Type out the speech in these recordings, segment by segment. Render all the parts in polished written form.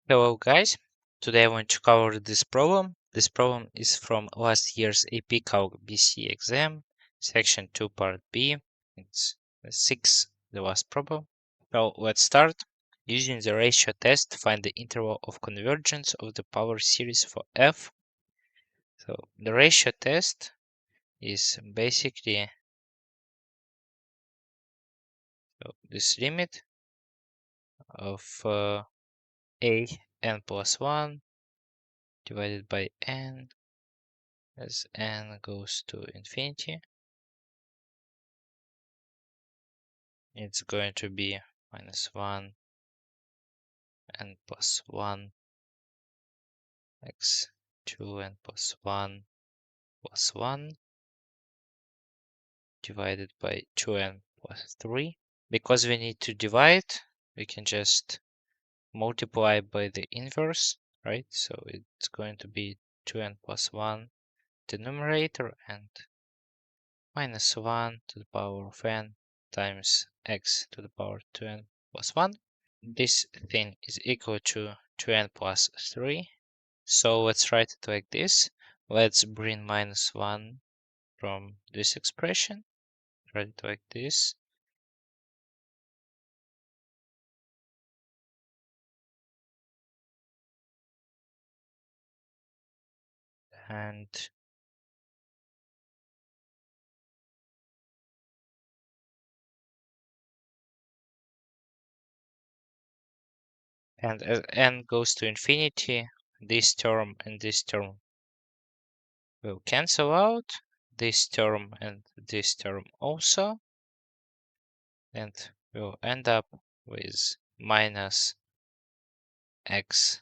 Hello guys, today I want to cover this problem. This problem is from last year's AP Calc BC exam, section 2 part B. It's 6, the last problem. So let's start. Using the ratio test, find the interval of convergence of the power series for f. So the ratio test is basically this limit of a n plus 1 divided by n as n goes to infinity. It's going to be minus 1 n plus 1 x 2 n plus 1 plus 1 divided by 2n plus 3. Because we need to divide, we can just multiply by the inverse, right? So it's going to be 2n plus 1 the numerator and minus 1 to the power of n times x to the power 2n plus 1. This thing is equal to 2n plus 3. So let's write it like this. Let's bring minus 1 from this expression. Write it like this. And as n goes to infinity, this term and this term will cancel out. This term and this term also. And we'll end up with minus x.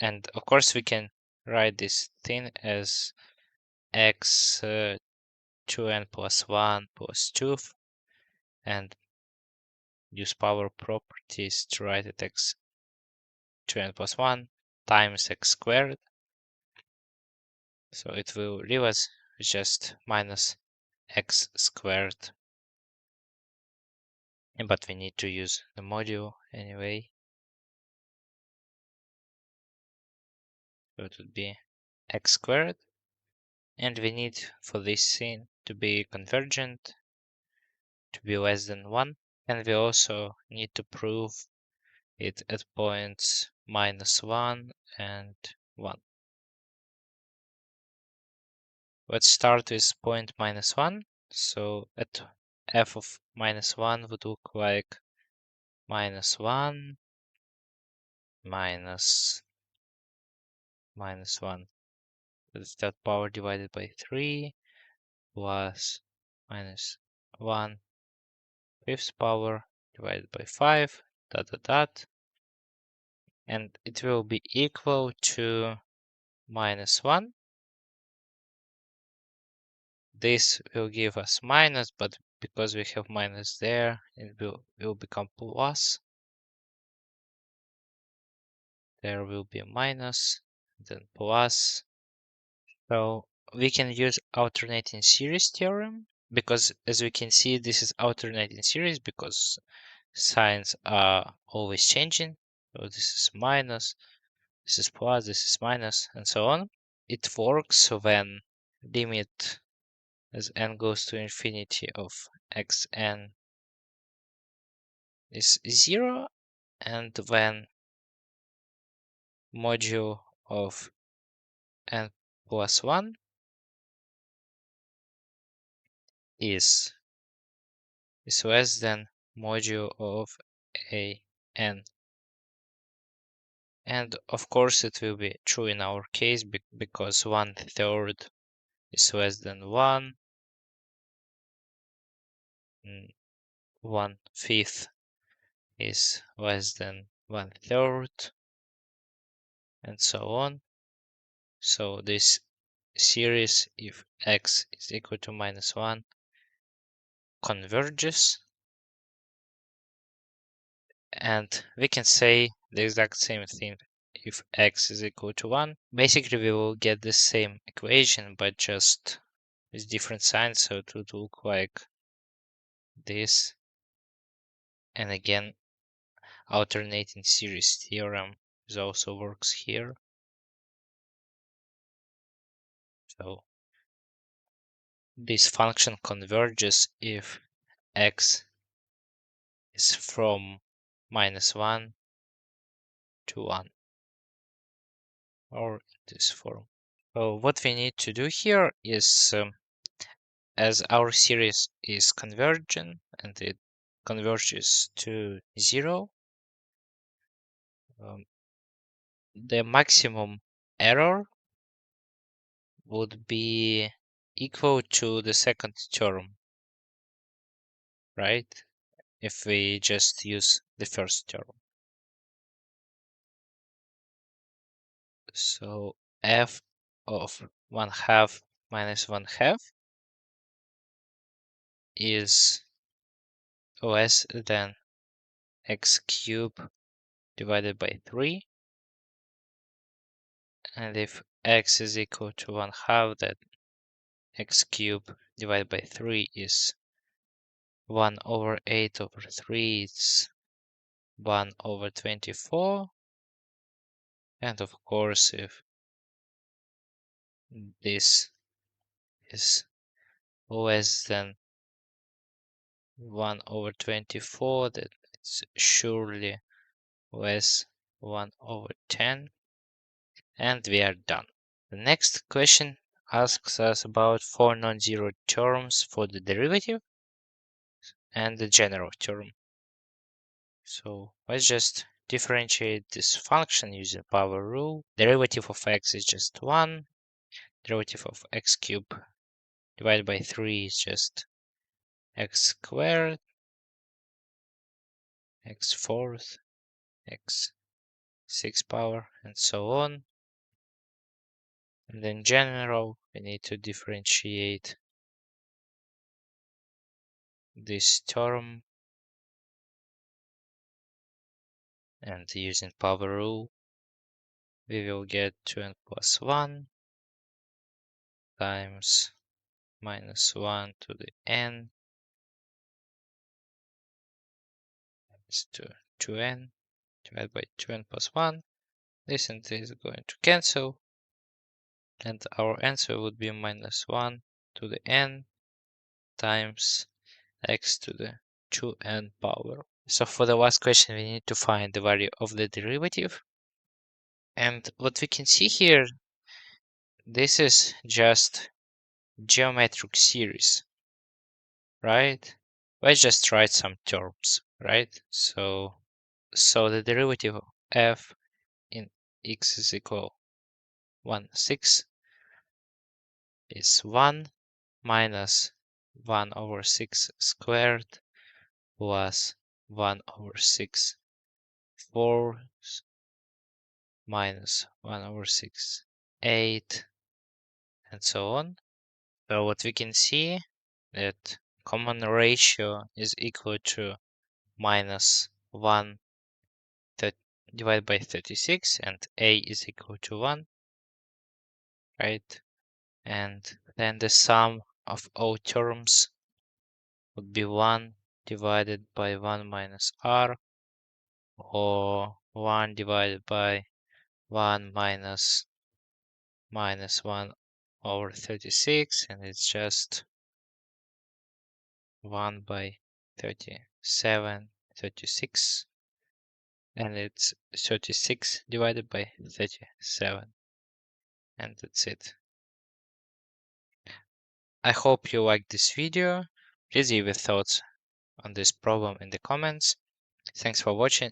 And of course we can write this thing as x 2n plus 1 plus 2 and use power properties to write it x 2n plus 1 times x squared. So it will leave us just minus x squared. But we need to use the module anyway. So it would be x squared. And we need for this thing to be convergent, to be less than 1. And we also need to prove it at points minus 1 and 1. Let's start with point minus 1. So at f of minus 1 would look like minus 1 minus 1. That's that power divided by 3 plus minus 1 fifth power divided by 5 dot dot dot. And it will be equal to minus 1. This will give us minus, but because we have minus there, it will become plus. There will be a minus, then plus. So we can use alternating series theorem, because as we can see, this is alternating series because signs are always changing. So this is minus, this is plus, this is minus, and so on. It works when limit as n goes to infinity of xn is 0, and when module of n plus 1 is less than module of a n. And of course it will be true in our case because 1/3 is less than 1, 1/5 is less than 1/3, and so on. So this series, if x is equal to minus 1, converges. And we can say the exact same thing if x is equal to 1. Basically, we will get the same equation, but just with different signs. So it would look like this. And again, alternating series theorem This also works here. So this function converges if x is from -1 to 1, or in this form. So what we need to do here is, as our series is convergent and it converges to 0, the maximum error would be equal to the second term, right? If we just use the first term. So f of 1/2 minus 1/2 is less than x cubed divided by 3. And if x is equal to 1/2, then x cubed divided by 3 is 1/8/3. It's 1/24. And of course, if this is less than 1/24, then it's surely less 1/10. And we are done. The next question asks us about 4 non-zero terms for the derivative and the general term. So let's just differentiate this function using power rule. Derivative of x is just 1. Derivative of x cubed divided by 3 is just x squared, x fourth, x 6th power, and so on. And in general, we need to differentiate this term, and using power rule, we will get 2n plus 1 times -1 to the n is to 2n divided by 2n plus 1. This and this is going to cancel, and our answer would be -1 to the n times x to the 2n power. So for the last question, we need to find the value of the derivative. And what we can see here, this is just geometric series, right? Let's just write some terms, right? So the derivative of f in x is equal 1/6 is 1 minus 1/6 squared plus 1/6 fourths minus 1/6 8, and so on. So what we can see that common ratio is equal to -1 divided by 36, and a is equal to 1, right? And then the sum of all terms would be 1 divided by 1 minus r, or 1 divided by 1 minus 1/36, and it's just 1 by 37, 36, and it's 36 divided by 37, and that's it. I hope you liked this video. Please leave your thoughts on this problem in the comments. Thanks for watching.